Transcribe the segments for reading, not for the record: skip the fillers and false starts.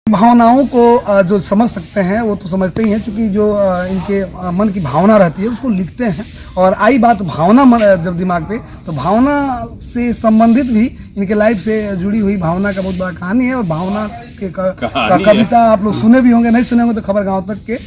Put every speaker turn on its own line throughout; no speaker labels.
भावनाओं को जो समझ सकते हैं वो तो समझते ही हैं, क्योंकि जो इनके मन की भावना रहती है उसको लिखते हैं। और आई बात भावना जब दिमाग पे, तो भावना से संबंधित भी इनके लाइफ से जुड़ी हुई भावना का बहुत बड़ा कहानी है। और भावना के कविता आप लोग सुने भी होंगे, नहीं सुने होंगे तो खबर गाँव तक के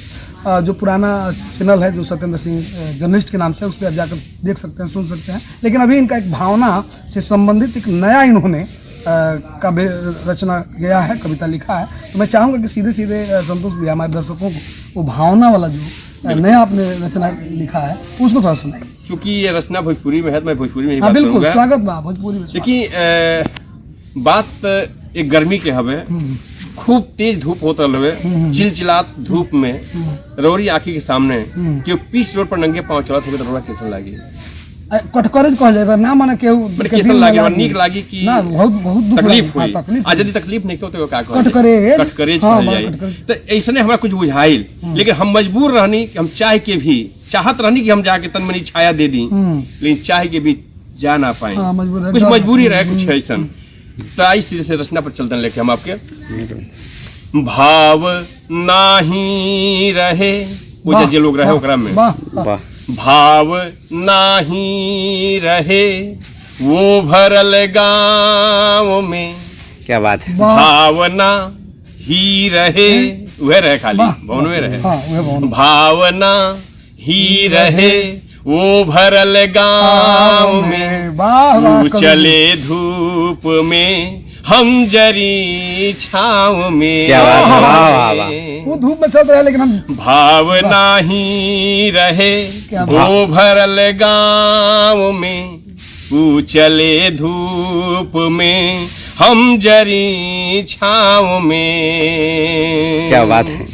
जो पुराना चैनल है जो सत्येंद्र सिंह जर्नलिस्ट के नाम से, उस पर आप जाकर देख सकते हैं, सुन सकते हैं। लेकिन अभी इनका एक भावना से संबंधित एक नया इन्होंने काव्य रचना गया है, कविता लिखा है। तो मैं चाहूँगा कि सीधे सीधे संतोष भी हमारे दर्शकों को वो भावना वाला जो नया आपने रचना लिखा है उसको थोड़ा सुनाइए।
क्योंकि ये रचना भोजपुरी में है तो मैं भोजपुरी में ही
हाँ
बात
बिल्कुल,
करूंगा।
स्वागत बा भोजपुरी में।
देखिए बात एक गर्मी के हवे, खूब तेज धूप होता रहे, चिलचिलात धूप में रौरी आँखी के सामने कि पीच रोड पर नंगे पाँव चलत हुए तो रोड़ा कैसन लागी,
कटकरेज कह जाएगा ना, माने केहू
कैसन लागी, नीक लागी कि
ना, बहुत दुख
तकलीफ
लगी।
हुई। आज यदि तकलीफ नहीं हो तो का
कटकरेज
कहल जाए। तो ऐसने हमरा कुछ बुझाइल, लेकिन हम मजबूर रहनी कि हम चाह के भी चाहत रहनी कि हम जाके तन मनी छाया दे दी, लेकिन चाह के भी जा ना पाए, कुछ मजबूरी रहे, कुछ ऐसा। तो आई सीधे से रचना पर चलते लेके हम आपके भाव नाही रहे, वो जो लोग रहे ओकरा में भाव नाही रहे वो भरल गाँव में,
क्या बात है,
भावना ही रहे, वह रहे खाली भवन रहे, भावना ही रहे वो भरल गाँव में, चले धूप में हम जरी छाँव में।
क्या बात है, वाह वाह।
वो धूप में चल रहा है लेकिन हम
भावना ही रहे वो भरल गाँव में, तू चले धूप में हम जरी छाँव में।
क्या बात है,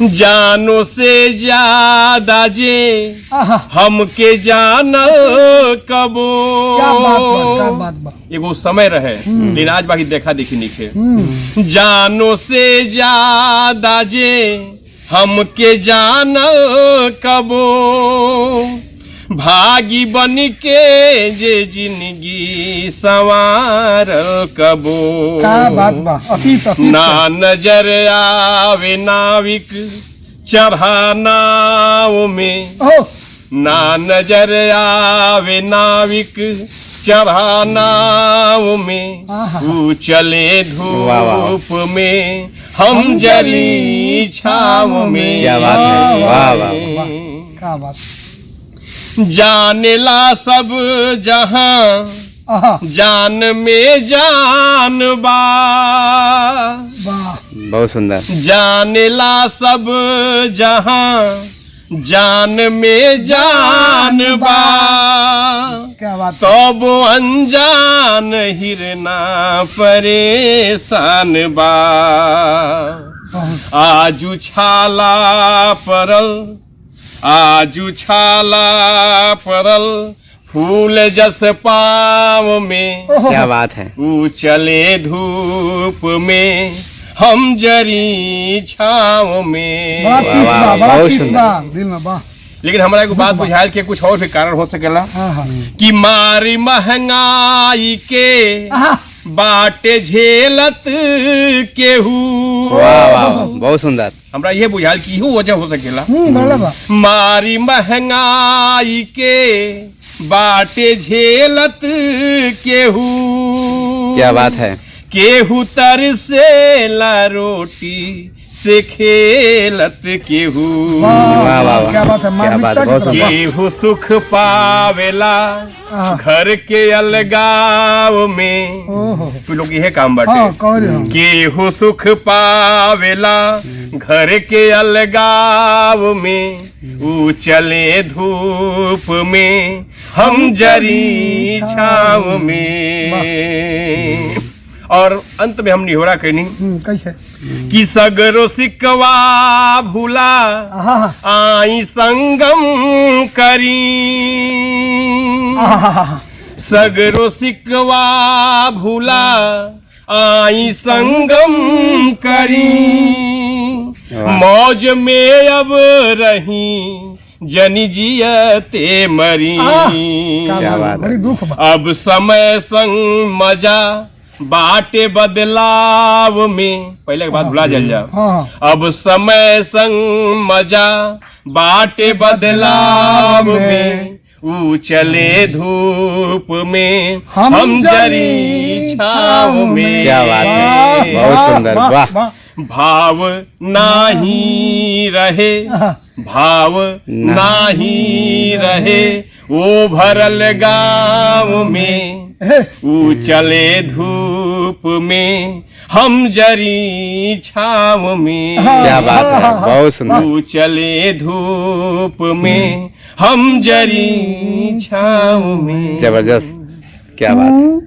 जानो से ज्यादा जे हमके जानो कबो,
क्या बात बा।
एगो समय रहे लेकिन आज बाकी देखा देखी निके, जानो से ज्यादा जे हमके जानो कबो, भागी बन के जे जिंदगी सवार कबो,
क्या बात बा।
ना नजर आवे नाविक चढ़ा नाव में, ना नजर आवे नाविक चढ़ा नाव में, तू चले धूप में हम जली छाँव में।
क्या बात है, वाह वाह।
क्या बात।
जानेला सब जहां जान में जान बा,
बहुत सुंदर,
जानेला सब जहां जान में जान बा,
क्या बात।
तब अनजान हिरना परेशान बा, आजू छाला परल आजू छाला परल फूल जस पाँव में,
क्या बात है,
तू चले धूप में हम जरी छाँव में।
बहुत सुंदर
दिल में बा।
लेकिन हमारा एक बात बुझायल के कुछ और भी कारण हो सकेला कि मारी महंगाई के बाटे झेलत केहू।
वाह वाह, बहुत सुंदर।
हमरा ये बुझायल कि इहो वजह हो सकेला, मारी महंगाई के बाटे झेलत केहू।
क्या बात है,
केहू तरसेला रोटी से खेलत केहू।
वाह वाह,
क्या बात है,
क्या बात है, बहुत सुंदर।
केहू सुख पावेला घर के अलगाव में, तू लोग यह काम बाटे, केहू सुख पावेला घर के अलगाव में, ऊ चले धूप में हम जरी छाँव में। और अंत में हम निहोरा कहनी
कैसे
कि सगरो सिकवा भूला आई संगम करी, सगरो सिकवा भूला आई संगम करी, मौज में अब रही जनी जियते मरी।
क्या बात है,
बड़ी दुख बा।
अब समय संग मजा बाटे बदलाव में, पहले के बात भुला जाओ।
हाँ
अब समय संग मजा बाटे बदलाव में, ऊ चले धूप में हम जरी छाव में।
क्या बात है, बहुत सुंदर, वाह।
भाव नाही रहे, भाव नाही रहे, वो भरल गाँव में, ऊ चले धूप में हम जरी छाव में।
क्या बात है, बहुत सुंदर।
ऊ चले धूप में हम जरी छाव में।
जबरदस्त, क्या बात है।